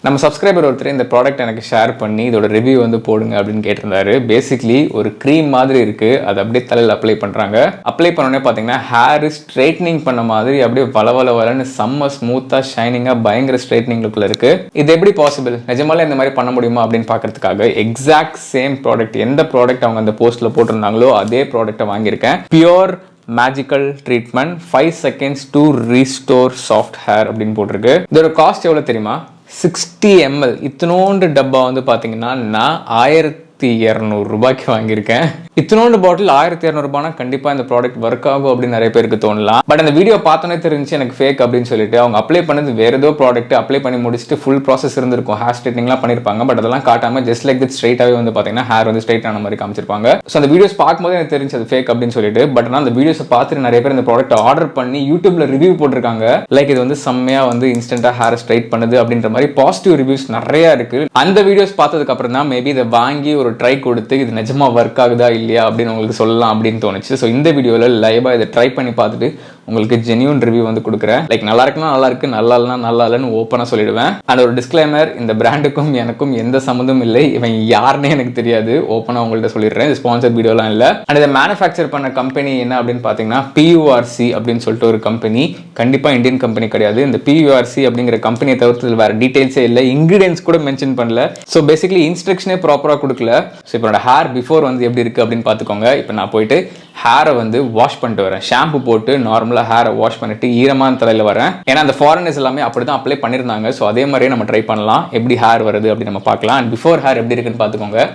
நம்ம சப்ஸ்கிரைபர் ஒருத்தர் இந்த ப்ராடக்ட் எனக்கு ஷேர் பண்ணி இதோட ரிவ்யூ வந்து போடுங்க அப்படின்னு கேட்டிருந்தாரு. பேசிக்லி ஒரு க்ரீம் மாதிரி இருக்கு, அது அப்படியே தலையில் அப்ளை பண்றாங்க. அப்ளை பண்ணோடனே பார்த்தீங்கன்னா ஹேர் ஸ்ட்ரைட்னிங் பண்ண மாதிரி அப்படியே வளவளன்னு செம்ம ஸ்மூத்தா ஷைனிங்கா பயங்கர ஸ்ட்ரைட்னிங் லுக்ல இருக்கு. இது எப்படி பாசிபிள், நிஜமாலே இந்த மாதிரி பண்ண முடியுமா அப்படின்னு பார்க்கறதுக்காக எக்ஸாக்ட் சேம் ப்ராடக்ட், எந்த ப்ராடக்ட் அவங்க அந்த போஸ்ட்ல போட்டிருந்தாங்களோ அதே ப்ராடக்ட்டை வாங்கியிருக்கேன். Pure magical treatment 5 seconds to restore soft hair அப்படின்னு போட்டிருக்கு. இதோட காஸ்ட் எவ்வளோ தெரியுமா? 60 ml. இத்தனோண்டு டப்பா வந்து பார்த்தீங்கன்னா நான் 1200 ரூபாய்க்கு வாங்கியிருக்கேன். இத்தனோண்டு பாட்டில் 1200 ரூபாய்னா கண்டிப்பாக இந்த ப்ராடக்ட் ஒர்க் ஆகும் அப்படின்னு நிறைய பேருக்கு தோணலாம். பட் அந்த வீடியோ பார்த்தோன்னே தெரிஞ்சு எனக்கு ஃபேக் அப்படின்னு சொல்லிட்டு அவங்க அப்ளை பண்ணது வேற ஏதோ ப்ராடக்ட் அப்ளை பண்ணி முடிச்சுட்டு ஃபுல் ப்ராசஸ் இருந்திருக்கும், ஹேர் ஸ்ட்ரைட்னிங்லாம் பண்ணியிருப்பாங்க. பட் அதெல்லாம் காட்டாம ஜஸ்ட் லைக் திட் ஸ்ட்ரைட்டாகவே வந்து பார்த்தீங்கன்னா ஹேர் வந்து ஸ்ட்ரைட் ஆன மாதிரி காமிச்சிருப்பாங்க. ஸோ அந்த வீடியோஸ் பார்க்கும்போது எனக்கு தெரிஞ்சு அது ஃபேக் அப்படின்னு சொல்லிட்டு. பட் ஆனால் அந்த வீடியோஸை பார்த்துட்டு நிறைய பேர் இந்த ப்ராடக்ட் ஆர்டர் பண்ணி யூடியூப்ல ரிவ்யூ போட்டிருக்காங்க. லைக் இது வந்து செம்மையா வந்து இன்ஸ்டன்டா ஹேர் ஸ்ட்ரைட் பண்ணுது அப்படின்ற மாதிரி பாசிட்டிவ் ரிவ்யூஸ் நிறைய இருக்கு. அந்த வீடியோஸ் பார்த்ததுக்கு அப்புறம் தான் மேபி இதை வாங்கி ஒரு ட்ரை கொடுத்து இது நிஜமா ஒர்க் ஆகுதா இல்லையா அப்படின்னு உங்களுக்கு சொல்லலாம் அப்படின்னு தோணுச்சு. ஸோ இந்த வீடியோவில் லைவா இதை ட்ரை பண்ணி பார்த்துட்டு உங்களுக்கு ஜென்யூன் ரிவ்யூ வந்து கொடுக்குறேன். லைக் நல்லா இருக்குன்னா நல்லா இருக்கு, நல்லா இல்லைனா நல்லா இல்லைன்னு ஓப்பனாக சொல்லிடுவேன். அண்ட் ஒரு டிஸ்க்ளைமர், இந்த பிராண்டுக்கும் எனக்கும் எந்த சம்மந்தம் இல்லை, இவன் யாருன்னே எனக்கு தெரியாது, ஓப்பனாக உங்கள்கிட்ட சொல்லிடுறேன். இது ஸ்பான்சர் வீடியோலாம் இல்லை. அண்ட் இதை மேனுஃபேக்சர் பண்ண கம்பெனி என்ன அப்படின்னு பார்த்தீங்கன்னா PURC அப்படின்னு சொல்லிட்டு ஒரு கம்பெனி. கண்டிப்பாக இந்தியன் கம்பெனி கிடையாது. இந்த PURC அப்படிங்கிற கம்பெனியை தவிர்த்து வேற டீடைல்ஸே இல்லை, இன்கிரீடியன்ஸ் கூட மென்ஷன் பண்ணல. ஸோ பேசிக்லி இன்ஸ்ட்ரக்ஷனே ப்ராப்பராக கொடுக்கல. ஸோ இப்போ என்னோட ஹேர் பிஃபோர் வந்து எப்படி இருக்கு அப்படின்னு பார்த்துக்கோங்க. இப்போ நான் போயிட்டு ஹேரை வந்து வாஷ் பண்ணிட்டு வரேன். ஷாம்பு போட்டு நார்மலாக ஹேரை வாஷ் பண்ணிட்டு ஈரமான தலையில் வரேன். ஏன்னா அந்த ஃபாரினர்ஸ் எல்லாமே அப்படி தான் அப்ளை பண்ணியிருந்தாங்க. ஸோ அதே மாதிரியே நம்ம ட்ரை பண்ணலாம், எப்படி ஹேர் வருது அப்படின்னு நம்ம பார்க்கலாம். அண்ட் பிஃபோர் ஹேர் எப்படி இருக்குன்னு பார்த்துக்கோங்க.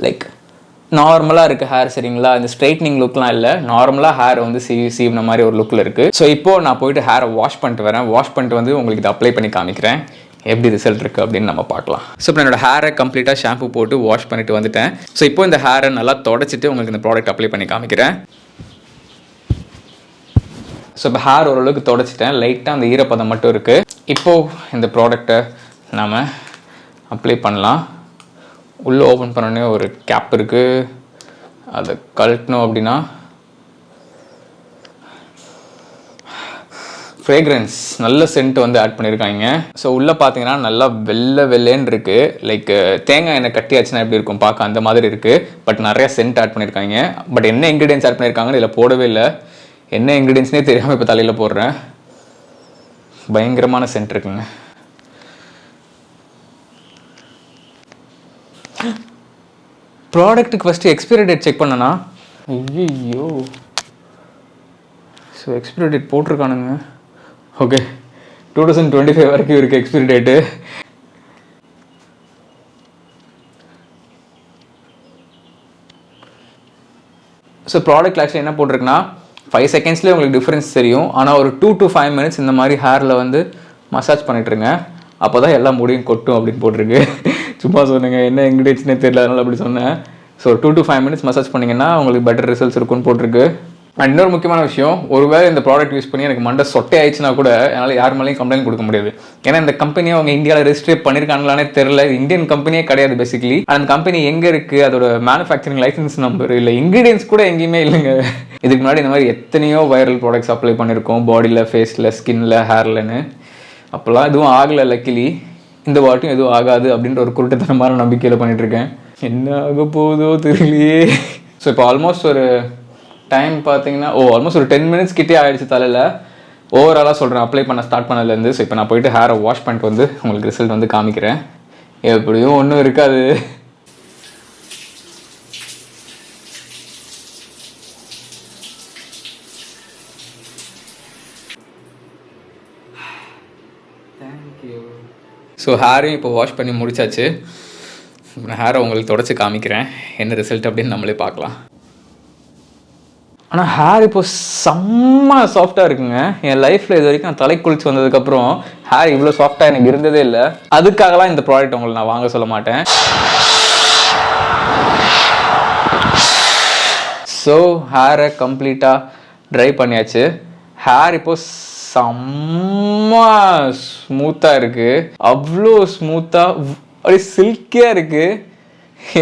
லைக் நார்மலாக இருக்குது ஹேர், சரிங்களா? இந்த ஸ்ட்ரைட்னிங் லுக்லாம் இல்லை, நார்மலாக ஹேர் வந்து சீவின மாதிரி ஒரு லுக்கில் இருக்குது. ஸோ இப்போ நான் போயிட்டு ஹேரை வாஷ் பண்ணிட்டு வரேன். வாஷ் பண்ணிட்டு வந்து உங்களுக்கு இதை அப்ளை பண்ணி காமிக்கிறேன், எப்படி ரிசல்ட் இருக்குது அப்படின்னு நம்ம பார்க்கலாம். ஸோ இப்போ என்னோட ஹேரை கம்ப்ளீட்டாக ஷாம்பு போட்டு வாஷ் பண்ணிட்டு வந்துட்டேன். ஸோ இப்போ இந்த ஹேரை நல்லா தொடச்சிட்டு உங்களுக்கு இந்த ப்ராடக்ட் அப்ளை பண்ணி காமிக்கிறேன். ஸோ இப்போ ஹேர் ஓரளவுக்கு தொடச்சிட்டேன், லைட்டாக அந்த ஈரப்பதம் மட்டும் இருக்குது. இப்போது இந்த ப்ராடக்டை நாம் அப்ளை பண்ணலாம். உள்ளே ஓப்பன் பண்ணோடனே ஒரு கேப் இருக்குது, அதை கழட்டணும் அப்படின்னா ஃப்ரேக்ரன்ஸ் நல்ல சென்ட் வந்து ஆட் பண்ணியிருக்காங்க. ஸோ உள்ளே பார்த்தீங்கன்னா நல்லா வெள்ளைன்னு இருக்குது. லைக் தேங்காய் எண்ணெய் கட்டியாச்சுன்னா எப்படி இருக்கும் பார்க்க, அந்த மாதிரி இருக்குது. பட் நிறைய சென்ட் ஆட் பண்ணியிருக்காங்க. பட் என்ன இன்க்ரீடியன்ஸ் ஆட் பண்ணியிருக்காங்கன்னு இதில் போடவே இல்லை. என்ன இன்க்ரீடியன்ஸ்னே தெரியாமல் இப்போ தலையில் போடுறேன். பயங்கரமான சென்ட் இருக்குங்க. ப்ராடக்ட்டுக்கு ஃபஸ்ட்டு எக்ஸ்பைரி டேட் செக் பண்ணனா, ஐயோ ஸோ எக்ஸ்பைரி டேட் போட்டிருக்கானுங்க. ஓகே 2025 வரைக்கும் இருக்குது expiry date. So product actually என்ன போட்டிருக்குன்னா 5 secondsலேயே உங்களுக்கு டிஃப்ரென்ஸ் தெரியும். ஆனால் ஒரு 2 to 5 minutes இந்த மாதிரி ஹேரில் வந்து மசாஜ் பண்ணிட்டுருங்க, அப்போ தான் எல்லாம் முடியும் கொட்டும் அப்படின்னு போட்டிருக்கு. சும்மா சொன்னீங்க, என்ன இன்க்ரீடியன்ஸ்னே தெரியல, அதனால அப்படி சொன்னேன். ஸோ 2 to 5 minutes மசாஜ் பண்ணிங்கன்னா உங்களுக்கு பெட்டர் ரிசல்ட்ஸ் இருக்குன்னு போட்டிருக்கு. அண்ட் இன்னொரு முக்கியமான விஷயம், ஒருவேளை இந்த ப்ராடக்ட் யூஸ் பண்ணி எனக்கு மண்டை சொட்டை ஆயிடுச்சுன்னா கூட என்னால் யார் மேலேயும் கம்ப்ளைண்ட் கொடுக்க முடியாது. ஏன்னா இந்த கம்பெனியை அவங்க இந்தியாவில் ரெஜிஸ்டர் பண்ணியிருக்காங்களானே தெரியல. இது இந்தியன் கம்பெனியே கிடையாது பேசிக்கலி. அந்த கம்பெனி எங்கே இருக்குது, அதோட மேனுஃபேக்சரிங் லைசன்ஸ் நம்பர் இல்லை, இன்க்ரீடியன்ஸ் கூட எங்கேயுமே இல்லைங்க. இதுக்கு முன்னாடி இந்த மாதிரி எத்தனையோ வைரல் ப்ராடக்ட்ஸ் அப்ளை பண்ணியிருக்கோம், பாடியில், ஃபேஸில், ஸ்கின்னில், ஹேர்லன்னு. அப்போல்லாம் எதுவும் ஆகலை. லக்கிலி இந்த வாட்டியும் எதுவும் ஆகாது அப்படின்ற ஒரு குருட்டுத்தனமான நம்பிக்கையில் பண்ணிகிட்ருக்கேன். என்ன ஆக போதோ தெரியலையே. ஸோ இப்போ ஆல்மோஸ்ட் ஒரு டைம் பார்த்தீங்கன்னா ஆல்மோஸ்ட் ஒரு 10 minutes கிட்டே ஆகிடுச்சு தலையில். ஓவராலாக சொல்கிறேன் அப்ளை பண்ண ஸ்டார்ட் பண்ணதுலேருந்து. ஸோ இப்போ நான் போயிட்டு ஹேரை வாஷ் பண்ணிட்டு வந்து உங்களுக்கு ரிசல்ட் வந்து காமிக்கிறேன். எப்படியும் ஒன்றும் இருக்காது. தேங்க்யூ. ஸோ ஹேரையும் இப்போ வாஷ் பண்ணி முடிச்சாச்சு. நான் ஹேரை உங்களுக்கு தொடச்சி காமிக்கிறேன், என்ன ரிசல்ட் அப்படின்னு நம்மளே பார்க்கலாம். ஆனால் ஹேர் இப்போ செம்ம சாஃப்டாக இருக்குங்க. என் லைஃப்பில் இது வரைக்கும் நான் தலை குளிச்சு வந்ததுக்கப்புறம் ஹேர் இவ்வளோ சாஃப்டாக எனக்கு இருந்ததே இல்லை. அதுக்காகலாம் இந்த ப்ராடக்ட் உங்களை நான் வாங்க சொல்ல மாட்டேன். ஸோ ஹேரை கம்ப்ளீட்டாக ட்ரை பண்ணியாச்சு. ஹேர் இப்போ செம்ம ஸ்மூத்தாக இருக்குது, அவ்வளோ ஸ்மூத்தாக அப்படியே சில்கியாக இருக்குது.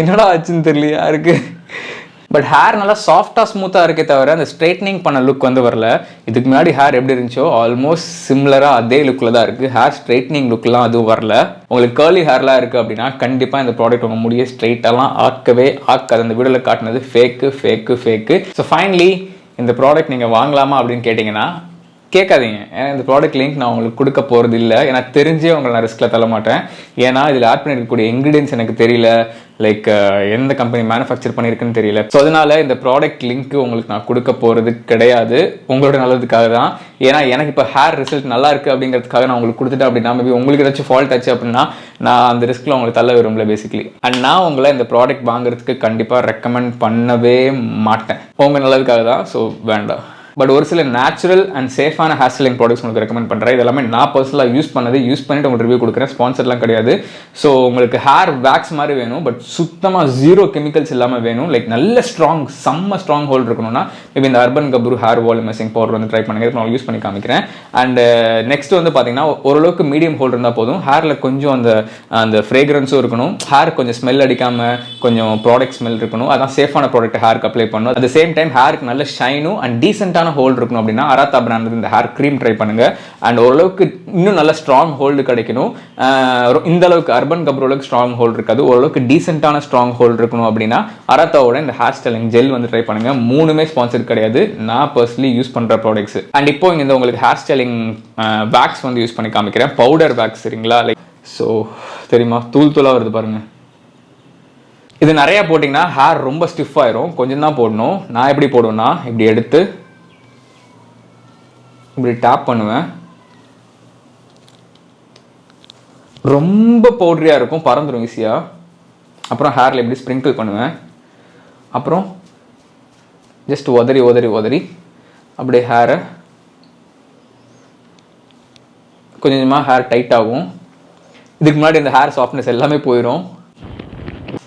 என்னடா ஆச்சுன்னு தெரியலையா இருக்குது. பட் ஹேர் நல்லா சாஃப்டாக ஸ்மூத்தாக இருக்கே தவிர அந்த ஸ்ட்ரைட்னிங் பண்ண லுக் வந்து வரல. இதுக்கு முன்னாடி ஹேர் எப்படி இருந்துச்சோ ஆல்மோஸ்ட் சிமிலராக அதே லுக்கில் தான் இருக்குது. ஹேர் ஸ்ட்ரைட்னிங் லுக்லாம் அதுவும் வரல. உங்களுக்கு கேர்லி ஹேர்லாம் இருக்குது அப்படின்னா கண்டிப்பாக இந்த ப்ராடக்ட் உங்கள் முடிய ஸ்ட்ரைட்டெல்லாம் ஆக்காது. அந்த வீடியோவில் காட்டினது ஃபேக்கு. ஸோ ஃபைனலி இந்த ப்ராடக்ட் நீங்கள் வாங்கலாமா அப்படின்னு கேட்டிங்கன்னா கேட்காதீங்க. ஏன்னா இந்த ப்ராடக்ட் லிங்க் நான் உங்களுக்கு கொடுக்க போகிறது இல்லை. ஏன்னா தெரிஞ்சே உங்களை நான் ரிஸ்கில் தள்ள மாட்டேன். ஏன்னா இதில் ஆட் பண்ணியிருக்கக்கூடிய இன்க்ரீடியன்ஸ் எனக்கு தெரியல, லைக் எந்த கம்பெனி மேனுஃபேக்சர் பண்ணியிருக்குன்னு தெரியல. ஸோ அதனால இந்த ப்ராடக்ட் லிங்க் உங்களுக்கு நான் கொடுக்க போகிறது கிடையாது, உங்களோட நல்லதுக்காக தான். ஏன்னா எனக்கு இப்போ ஹேர் ரிசல்ட் நல்லா இருக்குது அப்படிங்கிறதுக்காக நான் உங்களுக்கு கொடுத்துட்டேன் அப்படின்னா மேபி உங்களுக்கு ஏதாச்சும் ஃபால்ட் ஆச்சு அப்படின்னா நான் அந்த ரிஸ்கில் உங்களுக்கு தள்ள விரும்பல பேசிக்கலி. அண்ட் நான் உங்களை இந்த ப்ராடக்ட் வாங்குறதுக்கு கண்டிப்பாக ரெக்கமெண்ட் பண்ணவே மாட்டேன், உங்கள் நல்லதுக்காக தான். ஸோ வேண்டாம். பட் ஒரு சில நேச்சுரல் அண்ட் சேஃபான ஹேர் ஸ்டைலிங் ப்ராடக்ட்ஸ் உங்களுக்கு ரெக்கமெண்ட் பண்ணுறேன். இதெல்லாமே நான் பர்சனலாக யூஸ் பண்ணிட்டு உங்களுக்கு ரிவ்யூ கொடுக்குறேன். ஸ்பான்சர்லாம் கிடையாது. ஸோ உங்களுக்கு ஹேர் வேக்ஸ் மாதிரி வேணும், பட் சுத்தமாக 0 கெமிக்கல்ஸ் இல்லாமல் வேணும். லைக் நல்ல செம்ம ஸ்ட்ராங் ஹோல்ட் இருக்கணும்னா மேபி இந்த அர்பன் கப்ரூ ஹேர் வால்யூமைசிங் பவுடர் வந்து ட்ரை பண்ணுங்க. நான் யூஸ் பண்ணி காமிக்கிறேன். அண்ட் நெக்ஸ்ட் வந்து பார்த்தீங்கன்னா ஓரளவுக்கு மீடியம் ஹோல்ட் இருந்தால் போதும். ஹேரில் கொஞ்சம் அந்த ஃப்ரேக்ரன்ஸும் இருக்கணும். ஹேர் கொஞ்சம் ஸ்மெல் அடிக்காமல் கொஞ்சம் ப்ராடக்ட் ஸ்மெல் இருக்கணும். அதான் சேஃபான ப்ராடக்ட் ஹேருக்கு அப்ளை பண்ணணும். அட் த சேம் டைம் ஹேருக்கு நல்ல ஷைனும் அண்ட் டீசென்டான ஹோல்ட் இருக்கணும் அப்படின்னா அராத்தா பிராண்ட் இந்த ஹேர் க்ரீம் ட்ரை பண்ணுங்க. அண்ட் ஓரளவுக்கு இன்னும் நல்ல ஸ்ட்ராங் ஹோல்டு கிடைக்கணும். இந்த அளவுக்கு அர்பன் கப்ரூ அளவுக்கு ஸ்ட்ராங் ஹோல்ட் இருக்காது, ஓரளவுக்கு டீசென்டான ஸ்ட்ராங் ஹோல்ட் இருக்கணும் அப்படின்னா அராத்தாவோட இந்த ஹேர் ஸ்டைலிங் ஜெல் வந்து ட்ரை பண்ணுங்க. 3மே ஸ்பான்சர் கிடையாது, நான் பர்சனலி யூஸ் பண்ற ப்ராடக்ட்ஸ். அண்ட் இப்போ இந்த உங்களுக்கு ஹேர் ஸ்டைலிங் வேக்ஸ் வந்து யூஸ் பண்ணி காமிக்கிறேன். பவுடர் வேக்ஸ் சரிங்களா, லைக் ஸோ தெரியுமா தூளாக வருது பாருங்க. இது நிறைய போட்டிங்கன்னா ஹேர் ரொம்ப ஸ்டிஃப் ஆயிரும். கொஞ்சம் தான் போடணும். நான் எப்படி போடுவேன்னா இப்படி எடுத்து இப்படி டேப் பண்ணுவேன். ரொம்ப பவுடரியாக இருக்கும், பறந்துடும் ஈஸியாக. அப்புறம் ஹேரில் எப்படி ஸ்ப்ரிங்கிள் பண்ணுவேன். அப்புறம் ஜஸ்ட் உதறி அப்படியே ஹேரை கொஞ்சமாக ஹேர் டைட் ஆகும். இதுக்கு முன்னாடி இந்த ஹேர் சாஃப்ட்னஸ் எல்லாமே போயிடும்.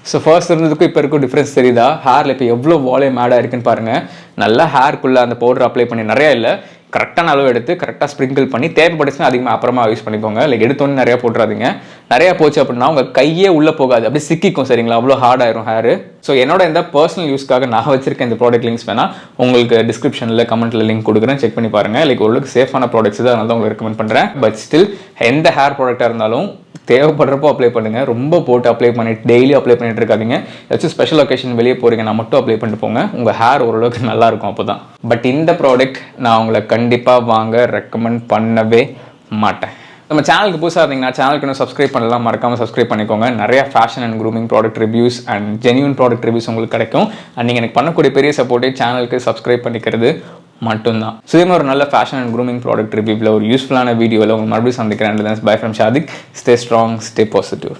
ஸோ ஃபர்ஸ்ட் இருந்ததுக்கும் இப்போ இருக்கும் டிஃப்ரென்ஸ் தெரியுதா? ஹேரில் இப்போ எவ்வளோ வால்யூம் ஆடாக இருக்குன்னு பாருங்கள். நல்லா ஹேர்க்குள்ளே அந்த பவுடர் அப்ளை பண்ணி நிறையா இல்லை, கரெக்டான அளவு எடுத்து கரெக்டாக ஸ்ப்ரிங்கிள் பண்ணி தேவைப்பட்டுச்சுன்னா அதிகமாக அப்புறமா யூஸ் பண்ணிக்கோங்க. லைக் எடுத்தோன்னு நிறையா போட்டுறாதீங்க. நிறையா போச்சு அப்படின்னா உங்கள் கையே உள்ளே போகாது, அப்படியே சிக்கிக்கும் சரிங்களா, அவ்வளோ ஹார்ட் ஆயிரும் ஹேர். ஸோ என்னோட இந்த பர்சனல் யூஸ்க்காக நான் வச்சிருக்கேன் இந்த ப்ராடக்ட் லிங்க்ஸ் வேணால் உங்களுக்கு டிஸ்கிரிப்ஷனில் கமெண்ட்டில் லிங்க் கொடுக்குறேன், செக் பண்ணி பாருங்கள். லைக் ஓரளவுக்கு சேஃபான ப்ராடக்ட்ஸ் தான், அதனால தான் உங்களுக்கு ரெக்கமெண்ட் பண்ணுறேன். பட் ஸ்டில் எந்த ஹேர் ப்ராடக்டாக இருந்தாலும் தேவைப்படுறப்போ அப்ளை பண்ணுங்கள். ரொம்ப போட்டு அப்ளை பண்ணிட்டு டெய்லி அப்ளை பண்ணிட்டு இருக்காதீங்க. ஏதாச்சும் ஸ்பெஷல் ஒகேஷன் வெளியே போகிறீங்கன்னா மட்டும் அப்ளை பண்ணிட்டு போங்க, உங்கள் ஹேர் ஓரளவுக்கு நல்லா இருக்கும் அப்போ தான். பட் இந்த ப்ராடக்ட் நான் உங்களை கண்டிப்பாக வாங்க ரெக்கமெண்ட் பண்ணவே மாட்டேன். நம்ம சேனலுக்கு புதுசாக இருந்தீங்கன்னா சேனலுக்கு இன்னும் சப்ஸ்கிரைப் பண்ணலாம், மறக்காமல் சப்ஸ்கிரைப் பண்ணிக்கோங்க. நிறைய fashion and grooming product reviews and genuine product reviews உங்களுக்கு கிடைக்கும். அண்ட் நீங்கள் எனக்கு பண்ணக்கூடிய பெரிய சப்போர்ட்டே சேனலுக்கு சப்ஸ்கிரைப் பண்ணிக்கிறது மட்டும்தான். சுயமாக ஒரு நல்ல ஃபேஷன் அண்ட் க்ரூமிங் ப்ராடக்ட் ரிவ்யூவில் ஒரு யூஸ்ஃபுல்லான வீடியோவில் உங்களுக்கு மறுபடியும் சந்திக்கிறேன். By from Shadik. Stay strong, stay positive.